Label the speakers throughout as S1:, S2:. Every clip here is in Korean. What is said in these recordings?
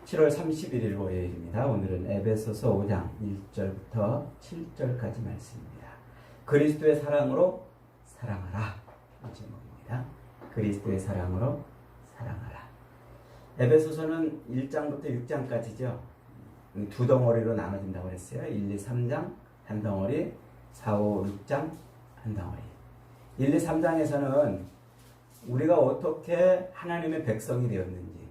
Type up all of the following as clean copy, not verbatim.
S1: 7월 31일 월요일입니다. 오늘은 에베소서 5장 1절부터 7절까지 말씀입니다. 그리스도의 사랑으로 사랑하라. 이 제목입니다. 그리스도의 사랑으로 사랑하라. 에베소서는 1장부터 6장까지죠. 두 덩어리로 나눠진다고 했어요. 1, 2, 3장 한 덩어리, 4, 5, 6장 한 덩어리. 1, 2, 3장에서는 우리가 어떻게 하나님의 백성이 되었는지,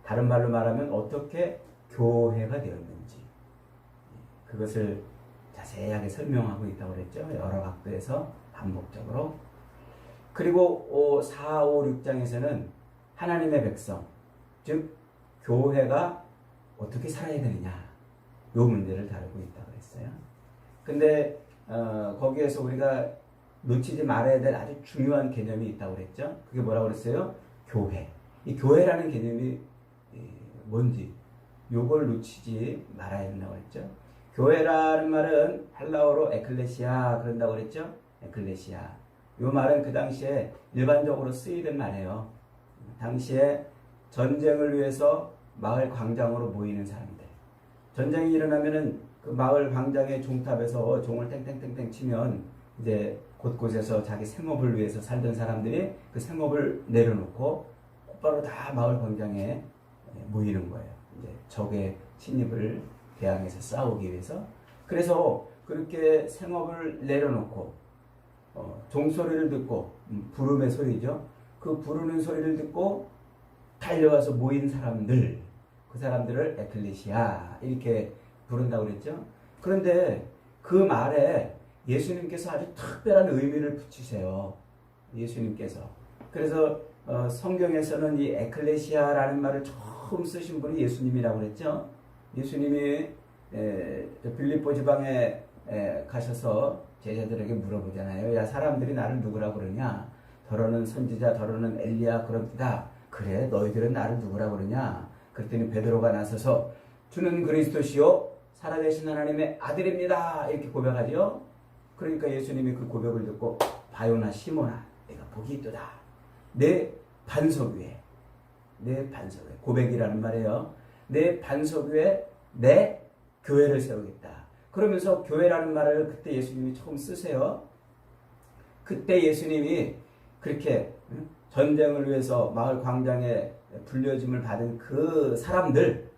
S1: 다른 말로 말하면 어떻게 교회가 되었는지, 그것을 자세하게 설명하고 있다고 그랬죠. 여러 각도에서 반복적으로. 그리고 4, 5, 6장에서는 하나님의 백성, 즉 교회가 어떻게 살아야 되느냐, 이 문제를 다루고 있다고 했어요. 근데 거기에서 우리가 놓치지 말아야 될 아주 중요한 개념이 있다고 그랬죠. 그게 뭐라고 그랬어요? 교회. 이 교회라는 개념이 뭔지 요걸 놓치지 말아야 된다고 했죠. 교회라는 말은 헬라어로 에클레시아 그런다고 그랬죠. 에클레시아. 요 말은 그 당시에 일반적으로 쓰이던 말이에요. 당시에 전쟁을 위해서 마을 광장으로 모이는 사람들. 전쟁이 일어나면은 그 마을 광장의 종탑에서 종을 땡땡땡땡 치면 이제 곳곳에서 자기 생업을 위해서 살던 사람들이 그 생업을 내려놓고 곧바로 다 마을 광장에 모이는 거예요. 이제 적의 침입을 대항해서 싸우기 위해서. 그래서 그렇게 생업을 내려놓고 종소리를 듣고, 부름의 소리죠. 그 부르는 소리를 듣고 달려와서 모인 사람들, 그 사람들을 에클레시아 이렇게 부른다고 그랬죠. 그런데 그 말에 예수님께서 아주 특별한 의미를 붙이세요. 예수님께서. 그래서 성경에서는 이 에클레시아라는 말을 처음 쓰신 분이 예수님이라고 그랬죠. 예수님이 빌립보 지방에 가셔서 제자들에게 물어보잖아요. 야, 사람들이 나를 누구라고 그러냐? 더러는 선지자, 더러는 엘리야 그럽니다. 그래, 너희들은 나를 누구라고 그러냐? 그랬더니 베드로가 나서서 주는 그리스도시요 살아계신 하나님의 아들입니다. 이렇게 고백하죠. 그러니까 예수님이 그 고백을 듣고 바요나 시모나, 내가 복이 있도다. 내 반석 위에, 내 반석 위에, 고백이라는 말이에요. 내 반석 위에 내 교회를 세우겠다. 그러면서 교회라는 말을 그때 예수님이 처음 쓰세요. 그때 예수님이 그렇게 전쟁을 위해서 마을 광장에 불려짐을 받은 그 사람들을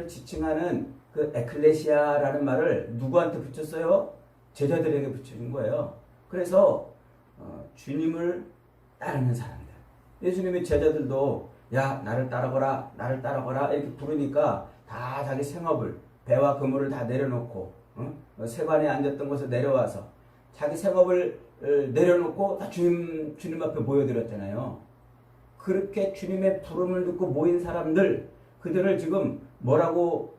S1: 지칭하는 그 에클레시아라는 말을 누구한테 붙였어요? 제자들에게 붙여준 거예요. 그래서 주님을 따르는 사람들. 예수님의 제자들도 야, 나를 따라거라, 나를 따라거라 이렇게 부르니까 다 자기 생업을, 배와 그물을 다 내려놓고 세관에 앉았던 곳에 내려와서 자기 생업을 내려놓고 다 주님 앞에 모여들었잖아요. 그렇게 주님의 부름을 듣고 모인 사람들, 그들을 지금 뭐라고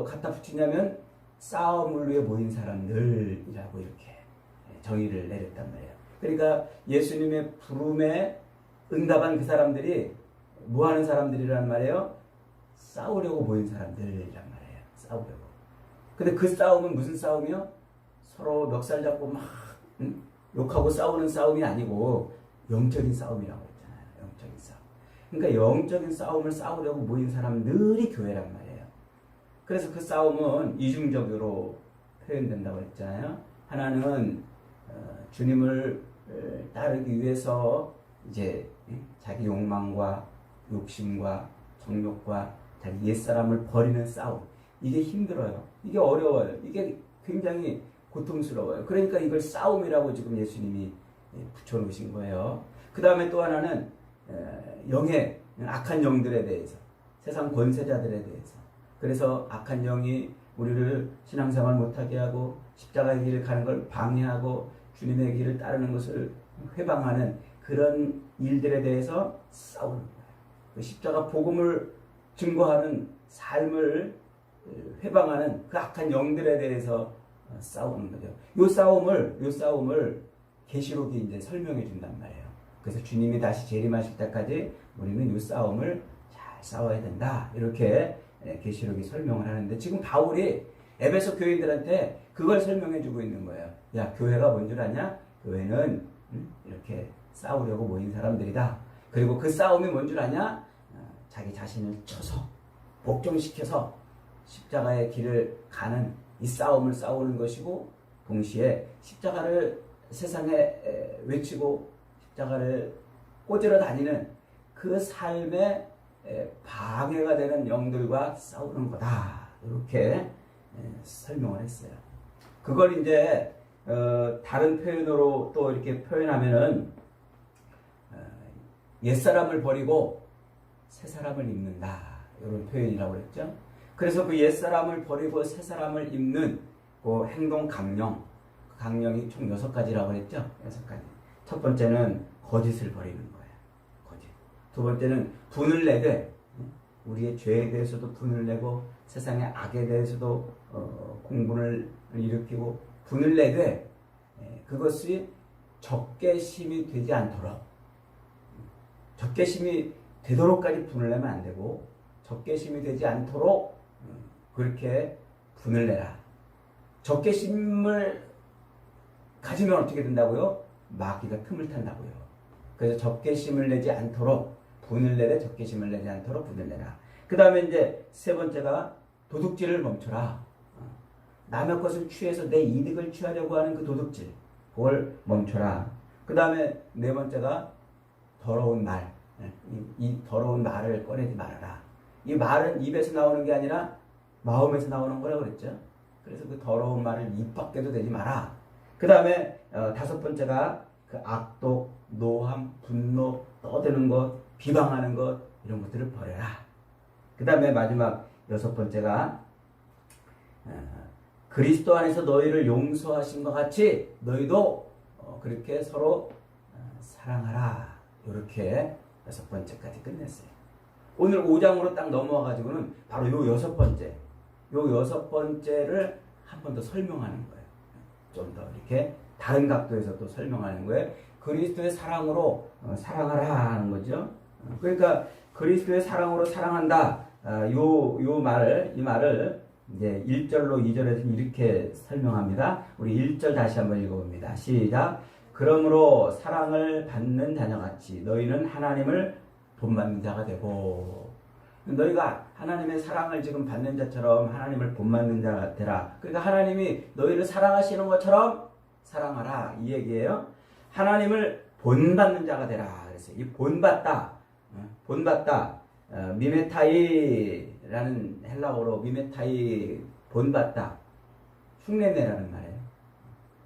S1: 갖다 붙이냐면 싸움을 위해 모인 사람들이라고 이렇게 정의를 내렸단 말이에요. 그러니까 예수님의 부름에 응답한 그 사람들이 뭐 하는 사람들이란 말이에요? 싸우려고 모인 사람들이란 말이에요. 싸우려고. 근데 그 싸움은 무슨 싸움이요? 서로 멱살 잡고 막 욕하고 싸우는 싸움이 아니고 영적인 싸움이라고 했잖아요. 영적인 싸움. 그러니까 영적인 싸움을 싸우려고 모인 사람들이 교회란 말이에요. 그래서 그 싸움은 이중적으로 표현된다고 했잖아요. 하나는 주님을 따르기 위해서 이제 자기 욕망과 욕심과 정욕과 자기 옛사람을 버리는 싸움. 이게 힘들어요. 이게 어려워요. 이게 굉장히 고통스러워요. 그러니까 이걸 싸움이라고 지금 예수님이 붙여놓으신 거예요. 그 다음에 또 하나는 영의 악한 영들에 대해서, 세상 권세자들에 대해서. 그래서 악한 영이 우리를 신앙생활 못하게 하고 십자가의 길을 가는 걸 방해하고 주님의 길을 따르는 것을 회방하는 그런 일들에 대해서 싸우는 거예요. 그 십자가 복음을 증거하는 삶을 회방하는 그 악한 영들에 대해서 싸우는 거죠. 요 싸움을 계시록이 이제 설명해 준단 말이에요. 그래서 주님이 다시 재림하실 때까지 우리는 요 싸움을 잘 싸워야 된다. 이렇게 계시록이 설명을 하는데 지금 바울이 에베소 교인들한테 그걸 설명해 주고 있는 거예요. 야, 교회가 뭔 줄 아냐? 교회는 이렇게 싸우려고 모인 사람들이다. 그리고 그 싸움이 뭔 줄 아냐? 자기 자신을 쳐서 복종시켜서 십자가의 길을 가는 이 싸움을 싸우는 것이고, 동시에 십자가를 세상에 외치고 십자가를 꽂으러 다니는 그 삶의 방해가 되는 영들과 싸우는 거다. 이렇게 설명을 했어요. 그걸 이제 다른 표현으로 또 이렇게 표현하면은 옛사람을 버리고 새사람을 입는다. 이런 표현이라고 그랬죠. 그래서 그 옛사람을 버리고 새사람을 입는 그 행동 강령, 그 강령이 총 6가지라고 그랬죠. 6가지. 첫 번째는 거짓을 버리는 거예요. 거짓. 두 번째는 분을 내되, 우리의 죄에 대해서도 분을 내고 세상의 악에 대해서도 공분을 일으키고 분을 내되, 그것이 적개심이 되지 않도록, 적개심이 되도록까지 분을 내면 안 되고, 적개심이 되지 않도록 그렇게 분을 내라. 적개심을 가지면 어떻게 된다고요? 마귀가 틈을 탄다고요. 그래서 적개심을 내지 않도록 분을 내되 적개심을 내지 않도록 분을 내라. 그 다음에 이제 세 번째가 도둑질을 멈춰라. 남의 것을 취해서 내 이득을 취하려고 하는 그 도둑질, 그걸 멈춰라. 그 다음에 네 번째가 더러운 말. 이 더러운 말을 꺼내지 말아라. 이 말은 입에서 나오는 게 아니라 마음에서 나오는 거라고 그랬죠. 그래서 그 더러운 말을 입 밖에도 대지 마라. 그 다음에 다섯 번째가 그 악독, 노함, 분노, 떠드는 것, 비방하는 것, 이런 것들을 버려라. 그 다음에 마지막 여섯 번째가 그리스도 안에서 너희를 용서하신 것 같이 너희도 그렇게 서로 사랑하라. 이렇게 여섯 번째까지 끝냈어요. 오늘 5장으로 딱 넘어와가지고는 바로 요 여섯 번째를 한 번 더 설명하는 거예요. 좀 더 이렇게 다른 각도에서 또 설명하는 거예요. 그리스도의 사랑으로 사랑하라 하는 거죠. 그러니까 그리스도의 사랑으로 사랑한다. 이 말을 이제 1절로 2절에서 이렇게 설명합니다. 우리 1절 다시 한번 읽어봅니다. 시작. 그러므로 사랑을 받는 자녀같이 너희는 하나님을 본받는 자가 되고, 너희가 하나님의 사랑을 지금 받는 자처럼 하나님을 본받는 자가 되라. 그러니까 하나님이 너희를 사랑하시는 것처럼 사랑하라, 이 얘기예요. 하나님을 본받는 자가 되라. 그래서 이 본받다, 미메타이라는 헬라어로 미메타이, 본받다, 흉내내라는 말이에요.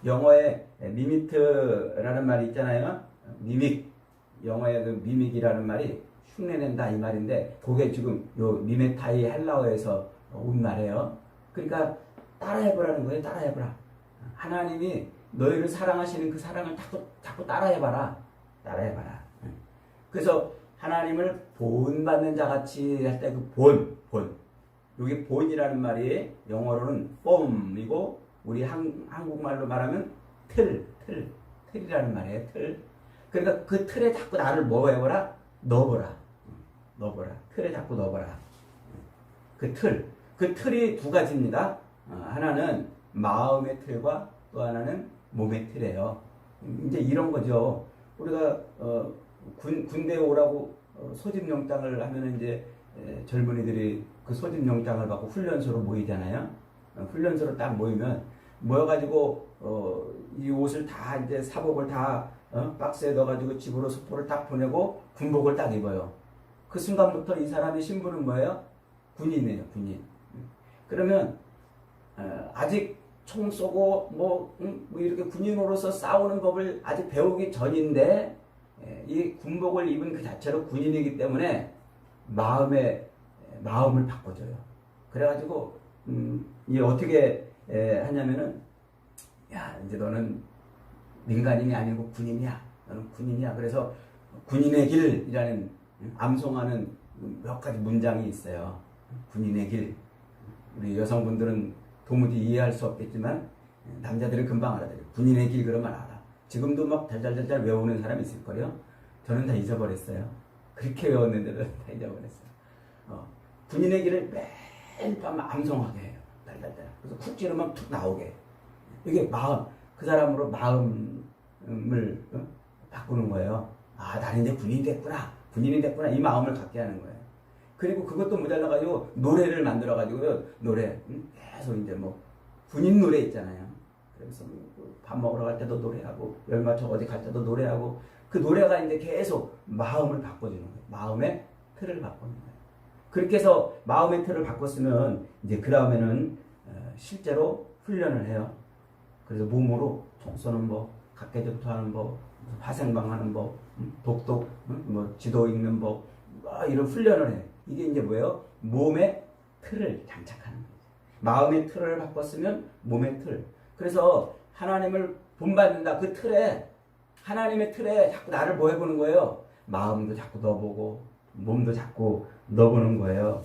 S1: 영어에 미미트라는 말이 있잖아요. 미믹, 영어의 그 미믹이라는 말이 흉내낸다 이 말인데, 그게 지금 요 미메타이 헬라어에서 온 말이에요. 그러니까 따라해보라는 거예요. 따라해보라. 하나님이 너희를 사랑하시는 그 사랑을 자꾸 따라해봐라. 따라해봐라. 그래서 하나님을 본받는 자같이 할 때 그 본. 여기 본이라는 말이 영어로는 폼이고, 우리 한국말로 말하면 틀이라는 말이에요. 틀. 그러니까 그 틀에 자꾸 나를 뭐 해보라? 넣어보라. 틀에 자꾸 넣어보라. 그 틀이 두 가지입니다. 하나는 마음의 틀과 또 하나는 몸의 틀이에요. 이제 이런 거죠. 우리가 군대에 오라고 소집영장을 하면 이제 젊은이들이 그 소집영장을 받고 훈련소로 모이잖아요. 훈련소로 딱 모여가지고 이 옷을 다 이제 사복을 다 박스에 넣어가지고 집으로 수포를 딱 보내고 군복을 딱 입어요. 그 순간부터 이 사람의 신분은 뭐예요? 군인이에요, 군인. 그러면 아직 총 쏘고 뭐 이렇게 군인으로서 싸우는 법을 아직 배우기 전인데, 이 군복을 입은 그 자체로 군인이기 때문에 마음을 바꿔줘요. 그래가지고 이 어떻게 하냐면은, 야, 이제 너는 민간인이 아니고 군인이야. 너는 군인이야. 그래서 군인의 길이라는 암송하는 몇 가지 문장이 있어요. 군인의 길. 우리 여성분들은 도무지 이해할 수 없겠지만 남자들은 금방 알아들어요. 군인의 길 그러면 알아. 지금도 막 달달달달 외우는 사람이 있을 거예요. 저는 다 잊어버렸어요. 그렇게 외웠는데도 다 잊어버렸어요. 군인의 길을 매일 밤 암송하게 해요. 달달달. 그래서 쿡 찌르면 툭 나오게. 이게 마음, 그 사람으로 마음을 바꾸는 거예요. 아, 나는 이제 군인이 됐구나. 이 마음을 갖게 하는 거예요. 그리고 그것도 모자라가지고 노래를 만들어가지고요. 노래 계속 이제 뭐 군인 노래 있잖아요. 그래서 밥 먹으러 갈 때도 노래하고 열맞춰 어디 갈 때도 노래하고 그 노래가 이제 계속 마음을 바꿔주는 거예요. 마음의 틀을 바꾸는 거예요. 그렇게 해서 마음의 틀을 바꿨으면 이제 그 다음에는 실제로 훈련을 해요. 그래서 몸으로 총 쏘는 법, 각개격투하는 법, 화생방하는 법, 독독, 뭐 지도 읽는 법, 이런 훈련을 해. 이게 이제 뭐예요? 몸의 틀을 장착하는 거죠. 마음의 틀을 바꿨으면 몸의 틀. 그래서 하나님을 본받는다. 그 틀에 하나님의 틀에 자꾸 나를 뭐 해보는 거예요? 마음도 자꾸 넣어보고 몸도 자꾸 넣어보는 거예요.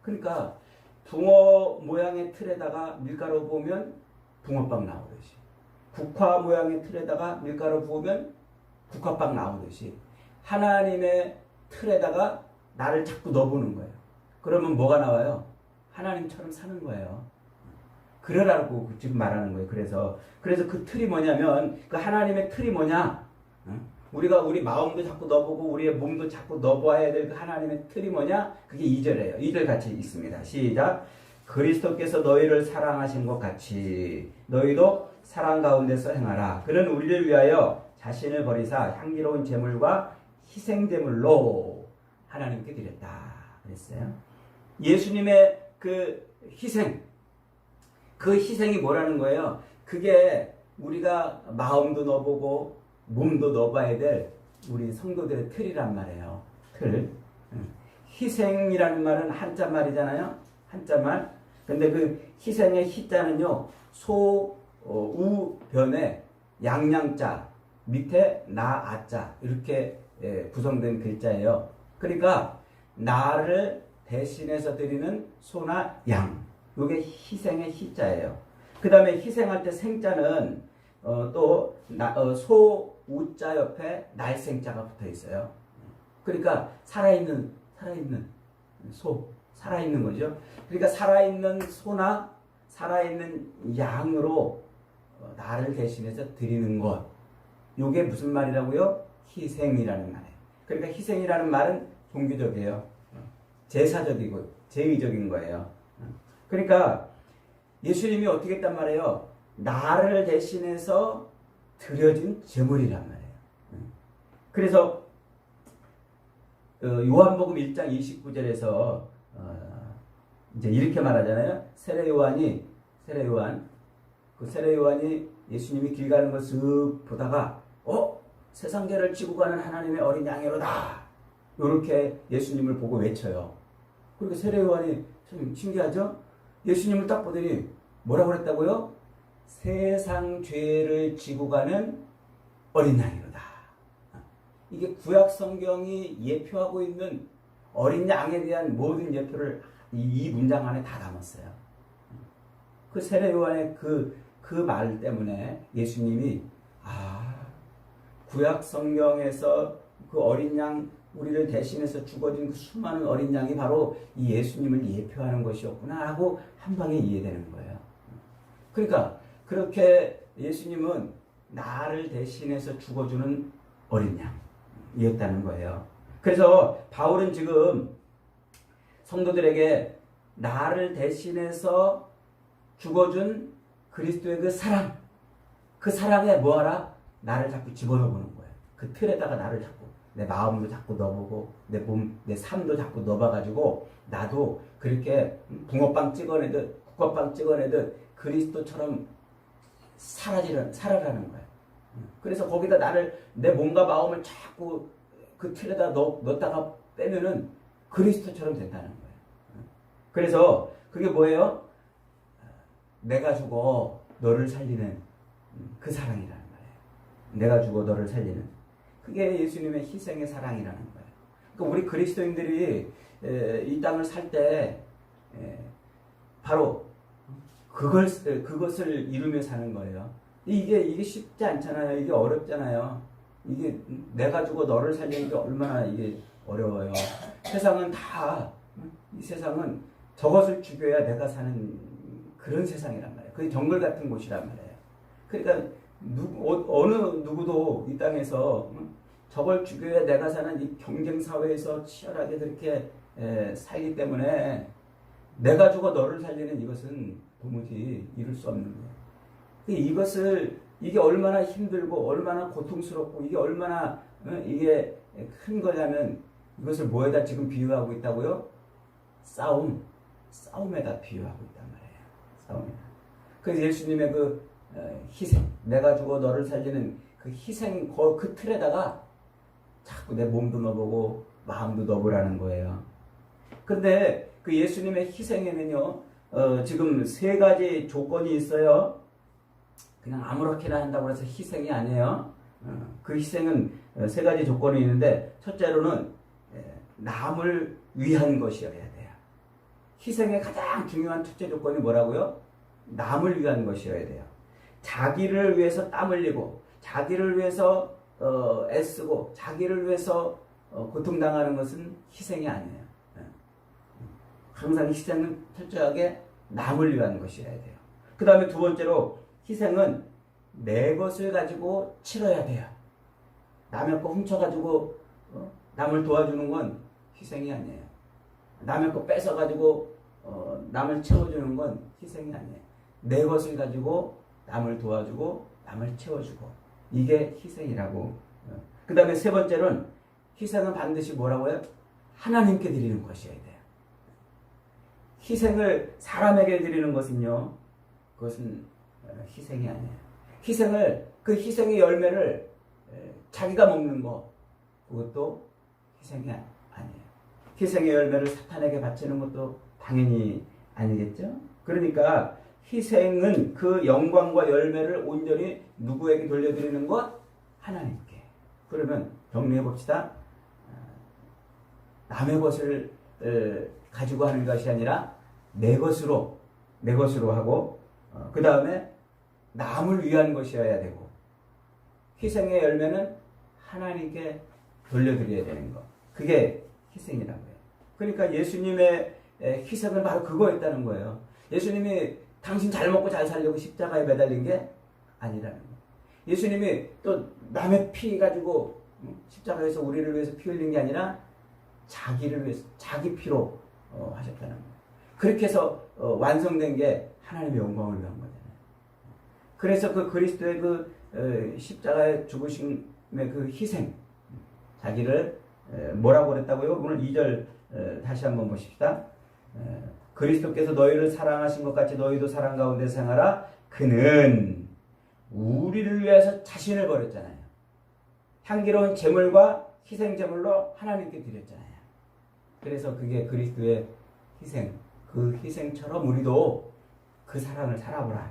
S1: 그러니까 붕어 모양의 틀에다가 밀가루 부으면 붕어빵 나오듯이, 국화 모양의 틀에다가 밀가루 부으면 국화빵 나오듯이 하나님의 틀에다가 나를 자꾸 넣어보는 거예요. 그러면 뭐가 나와요? 하나님처럼 사는 거예요. 그러라고 지금 말하는 거예요. 그래서 그 틀이 뭐냐면, 그 하나님의 틀이 뭐냐? 우리가 우리 마음도 자꾸 넣어보고 우리의 몸도 자꾸 넣어봐야 될 그 하나님의 틀이 뭐냐? 그게 2절이에요. 2절 같이 있습니다. 시작. 그리스도께서 너희를 사랑하신 것 같이 너희도 사랑 가운데서 행하라. 그는 우리를 위하여 자신을 버리사 향기로운 제물과 희생제물로 하나님께 드렸다 그랬어요. 예수님의 그 희생, 그 희생이 뭐라는 거예요? 그게 우리가 마음도 넣어보고 몸도 넣어봐야 될 우리 성도들의 틀이란 말이에요. 틀. 희생이라는 말은 한자 말이잖아요. 한자 말. 근데 그 희생의 희자는요, 우변에 양양자 밑에 나아자 이렇게 구성된 글자예요. 그러니까 나를 대신해서 드리는 소나 양, 이게 희생의 희자예요. 그 다음에 희생할 때 생자는 소 우자 옆에 날생자가 붙어 있어요. 그러니까 살아있는 소, 살아있는 거죠. 그러니까 살아있는 소나 살아있는 양으로 나를 대신해서 드리는 것, 이게 무슨 말이라고요? 희생이라는 말이에요. 그러니까 희생이라는 말은 종교적이에요. 제사적이고 제의적인 거예요. 그러니까 예수님이 어떻게 했단 말이에요? 나를 대신해서 드려진 제물이란 말이에요. 그래서 요한복음 1장 29절에서 이제 이렇게 말하잖아요. 세례 요한이 예수님이 길 가는 걸 쓱 보다가 세상 죄를 지고 가는 하나님의 어린 양이로다, 이렇게 예수님을 보고 외쳐요. 그리고 세례 요한이 참 신기하죠? 예수님을 딱 보더니 뭐라고 그랬다고요? 세상 죄를 지고 가는 어린 양이로다. 이게 구약 성경이 예표하고 있는 어린 양에 대한 모든 예표를 이 문장 안에 다 담았어요. 그 세례 요한의 그 말 때문에 예수님이 구약 성경에서 그 어린 양, 우리를 대신해서 죽어진 그 수많은 어린 양이 바로 이 예수님을 예표하는 것이었구나 하고 한 방에 이해되는 거예요. 그러니까 그렇게 예수님은 나를 대신해서 죽어주는 어린 양이었다는 거예요. 그래서 바울은 지금 성도들에게 나를 대신해서 죽어준 그리스도의 그 사랑에 뭐하라? 나를 자꾸 집어넣어보는 거예요. 그 틀에다가 나를 자꾸, 내 마음도 자꾸 넣어보고 내 몸, 내 삶도 자꾸 넣어봐가지고 나도 그렇게 붕어빵 찍어내듯 국화빵 찍어내듯 그리스도처럼 살아라는 거예요. 그래서 거기다 내 몸과 마음을 자꾸 그 틀에다 넣었다가 빼면은 그리스도처럼 된다는 거예요. 그래서 그게 뭐예요? 내가 죽어 너를 살리는 그 사랑이라는 거예요. 내가 죽어 너를 살리는, 그게 예수님의 희생의 사랑이라는 거예요. 그러니까 우리 그리스도인들이 이 땅을 살 때 바로 그것을 이루며 사는 거예요. 이게 쉽지 않잖아요. 이게 어렵잖아요. 이게 내가 죽어 너를 살리는 게 얼마나 이게 어려워요. 이 세상은 저것을 죽여야 내가 사는 그런 세상이란 말이에요. 그게 정글 같은 곳이란 말이에요. 그러니까 어느 누구도 이 땅에서 저걸 죽여야 내가 사는 이 경쟁 사회에서 치열하게 그렇게 살기 때문에 내가 죽어 너를 살리는 이것은 도무지 이룰 수 없는 거예요. 이게 얼마나 힘들고 얼마나 고통스럽고 이게 얼마나 이게 큰 거냐면 이것을 뭐에다 지금 비유하고 있다고요? 싸움에다 비유하고 있단 말이에요. 싸움에다. 그래서 예수님의 그 희생, 내가 죽어 너를 살리는 그 희생 그 틀에다가 자꾸 내 몸도 넣어보고 마음도 넣어보라는 거예요. 그런데 그 예수님의 희생에는요, 지금 세 가지 조건이 있어요. 그냥 아무렇게나 한다고 해서 희생이 아니에요. 그 희생은 세 가지 조건이 있는데, 첫째로는 남을 위한 것이어야 돼요. 희생의 가장 중요한 첫째 조건이 뭐라고요? 남을 위한 것이어야 돼요. 자기를 위해서 땀 흘리고, 자기를 위해서 애쓰고, 자기를 위해서 고통당하는 것은 희생이 아니에요. 항상 희생은 철저하게 남을 위한 것이어야 돼요. 그 다음에 두 번째로 희생은 내 것을 가지고 치러야 돼요. 남의 거 훔쳐가지고 남을 도와주는 건 희생이 아니에요. 남의 거 뺏어가지고 남을 채워주는 건 희생이 아니에요. 내 것을 가지고 남을 도와주고 남을 채워주고 이게 희생이라고. 그 다음에 세 번째는 희생은 반드시 뭐라고요? 하나님께 드리는 것이어야 돼요. 희생을 사람에게 드리는 것은요, 그것은 희생이 아니에요. 그 희생의 열매를 자기가 먹는 거, 그것도 희생이 아니에요. 희생의 열매를 사탄에게 바치는 것도 당연히 아니겠죠? 그러니까 희생은 그 영광과 열매를 온전히 누구에게 돌려드리는 것? 하나님께. 그러면 정리해 봅시다. 남의 것을 가지고 하는 것이 아니라 내 것으로 하고, 그 다음에 남을 위한 것이어야 되고, 희생의 열매는 하나님께 돌려드려야 되는 것. 그게 희생이라고요. 그러니까 예수님의 희생은 바로 그거였다는 거예요. 예수님이 당신 잘 먹고 잘 살려고 십자가에 매달린 게 아니라는 거예요. 예수님이 또 남의 피 가지고 십자가에서 우리를 위해서 피 흘린 게 아니라 자기를 위해서 자기 피로 하셨다는 거예요. 그렇게 해서 완성된 게 하나님의 영광을 위한 거잖아요. 그래서 그 그리스도의 그 십자가에 죽으심의 그 희생, 자기를 뭐라고 그랬다고요? 오늘 2절 다시 한번 보십시다. 그리스도께서 너희를 사랑하신 것 같이 너희도 사랑 가운데 생활하라. 그는 우리를 위해서 자신을 버렸잖아요. 향기로운 제물과 희생 제물로 하나님께 드렸잖아요. 그래서 그게 그리스도의 희생, 그 희생처럼 우리도 그 사랑을 살아보라.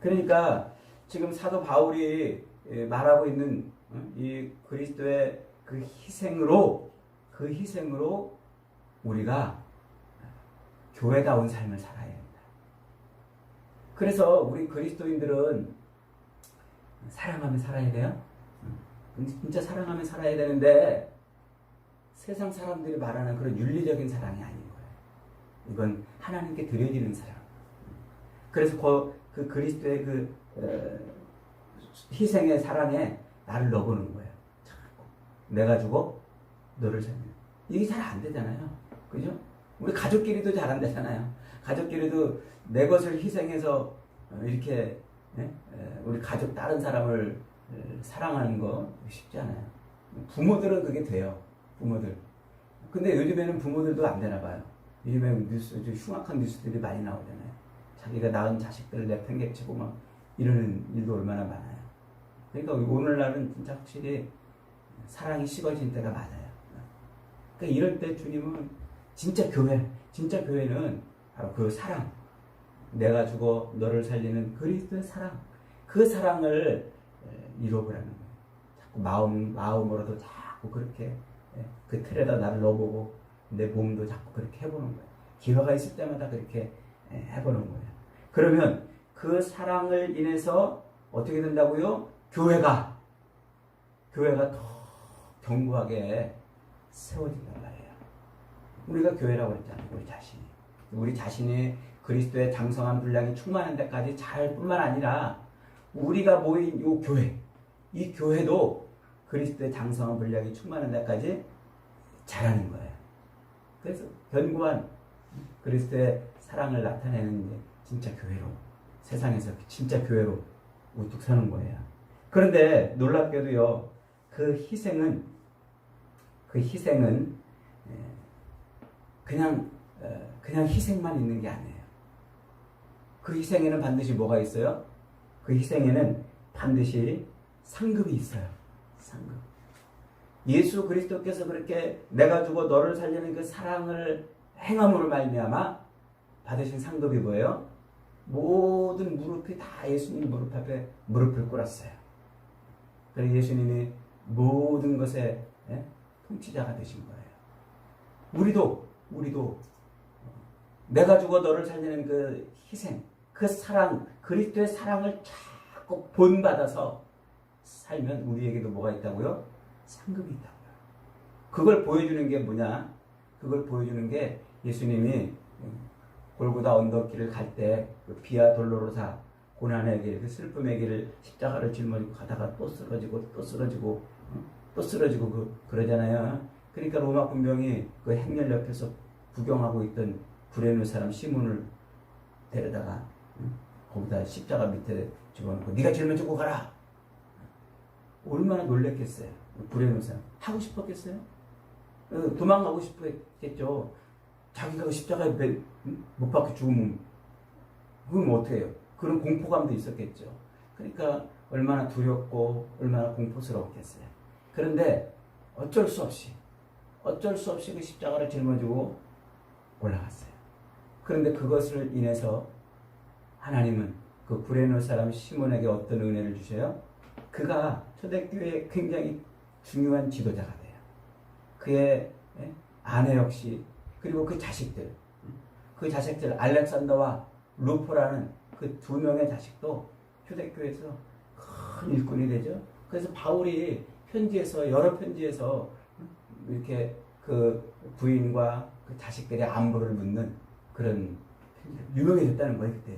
S1: 그러니까 지금 사도 바울이 말하고 있는 이 그리스도의 그 희생으로 우리가 교회다운 삶을 살아야 합니다. 그래서 우리 그리스도인들은 사랑하며 살아야 돼요. 진짜 사랑하며 살아야 되는데 세상 사람들이 말하는 그런 윤리적인 사랑이 아닌 거예요. 이건 하나님께 드려지는 사랑. 그래서 그 그리스도의 그 희생의 사랑에 나를 넣어보는 거예요. 자꾸 내가 죽어 너를 살리는. 이게 잘 안 되잖아요. 그죠? 우리 가족끼리도 잘 안 되잖아요. 가족끼리도 내 것을 희생해서 이렇게 우리 가족 다른 사람을 사랑하는 거 쉽지 않아요. 부모들은 그게 돼요. 부모들. 근데 요즘에는 부모들도 안 되나 봐요. 요즘에 흉악한 뉴스들이 많이 나오잖아요. 자기가 낳은 자식들을 내팽개치고 막 이러는 일도 얼마나 많아요. 그러니까 오늘날은 진짜 확실히 사랑이 식어진 때가 많아요. 그러니까 이럴 때 주님은 진짜 교회는 바로 그 사랑, 내가 죽어 너를 살리는 그리스도의 사랑, 그 사랑을 이뤄보라는 거예요. 자꾸 마음으로도 자꾸 그렇게 그 틀에다 나를 넣어보고 내 몸도 자꾸 그렇게 해보는 거예요. 기회가 있을 때마다 그렇게 해보는 거예요. 그러면 그 사랑을 인해서 어떻게 된다고요? 교회가 더 견고하게 세워진단 말이에요. 우리가 교회라고 그랬잖아요. 우리 자신이 그리스도의 장성한 분량이 충만한 데까지 잘 뿐만 아니라 우리가 모인 이 교회도 그리스도의 장성한 분량이 충만한 데까지 잘하는 거예요. 그래서 견고한 그리스도의 사랑을 나타내는 게 진짜 교회로, 세상에서 진짜 교회로 우뚝 서는 거예요. 그런데 놀랍게도요, 그 희생은 그냥 희생만 있는 게 아니에요. 그 희생에는 반드시 뭐가 있어요? 그 희생에는 반드시 상급이 있어요. 상급. 예수 그리스도께서 그렇게 내가 주고 너를 살리는 그 사랑을 행함으로 말미암아 받으신 상급이 뭐예요? 모든 무릎이 다 예수님 무릎 앞에 무릎을 꿇었어요. 그래서 예수님이 모든 것의 통치자가 되신 거예요. 우리도 내가 주고 너를 살리는 그 희생, 그 사랑, 그리스도의 사랑을 자꾸 본받아서 살면 우리에게도 뭐가 있다고요? 상급이 있다고요. 그걸 보여주는 게 뭐냐? 그걸 보여주는 게 예수님이 골고다 언덕길을 갈 때 그 비아 돌로로사 고난의 길, 그 슬픔의 길을 십자가를 짊어지고 가다가 또 쓰러지고 그러잖아요. 그러니까 로마 군병이 그 행렬 옆에서 구경하고 있던 구레네 사람 시몬을 데려다가 거기다 십자가 밑에 집어넣고 네가 짊어지고 가라. 얼마나 놀랬겠어요. 구레네 사람 하고 싶었겠어요? 도망가고 싶었겠죠. 자기가 그 십자가에 못 박혀 죽으면 그럼 어떻게 해요? 그런 공포감도 있었겠죠. 그러니까 얼마나 두렵고 얼마나 공포스러웠겠어요. 그런데 어쩔 수 없이 그 십자가를 짊어지고 올라갔어요. 그런데 그것을 인해서 하나님은 그 구레네 사람 시몬에게 어떤 은혜를 주셔요? 그가 초대교회의 굉장히 중요한 지도자가 돼요. 그의 아내 역시, 그리고 그 자식들 알렉산더와 루포라는 그 두 명의 자식도 초대교회에서 큰 일꾼이 되죠. 그래서 바울이 여러 편지에서 이렇게 그 부인과 그 자식들의 안부를 묻는 그런 유명해졌다는 거예요. 그때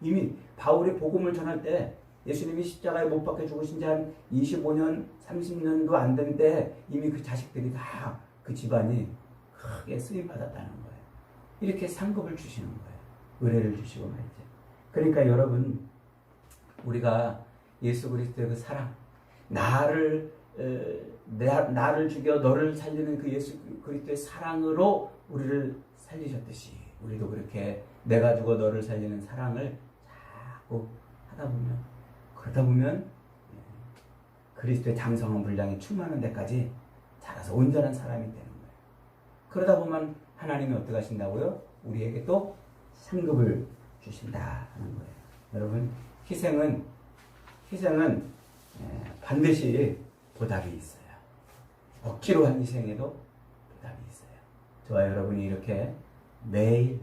S1: 이미 바울이 복음을 전할 때 예수님이 십자가에 못 박혀 죽으신 지 한 25년, 30년도 안 된 때 이미 그 자식들이 다 그 집안이 크게 쓰임 받았다는 거예요. 이렇게 상급을 주시는 거예요. 은혜를 주시고 말이죠. 그러니까 여러분, 우리가 예수 그리스도의 그 사랑, 나를 죽여 너를 살리는 그 예수 그리스도의 사랑으로 우리를 살리셨듯이 우리도 그렇게 내가 죽어 너를 살리는 사랑을 자꾸 그러다 보면 그리스도의 장성한 분량이 충만한 데까지 자라서 온전한 사람이 되는 거예요. 그러다 보면 하나님이 어떻게 하신다고요? 우리에게 또 상급을 주신다 하는 거예요. 여러분, 희생은 반드시 보답이 있어요. 억지로 한 희생에도 보답이 있어요. 저와 여러분이 이렇게 매일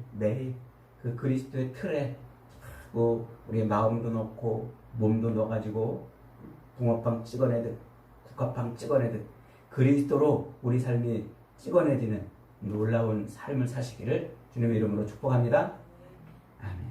S1: 그 그리스도의 틀에 우리의 마음도 넣고 몸도 넣어가지고 붕어빵 찍어내듯 국화빵 찍어내듯 그리스도로 우리 삶이 찍어내지는 놀라운 삶을 사시기를 주님의 이름으로 축복합니다. 아멘.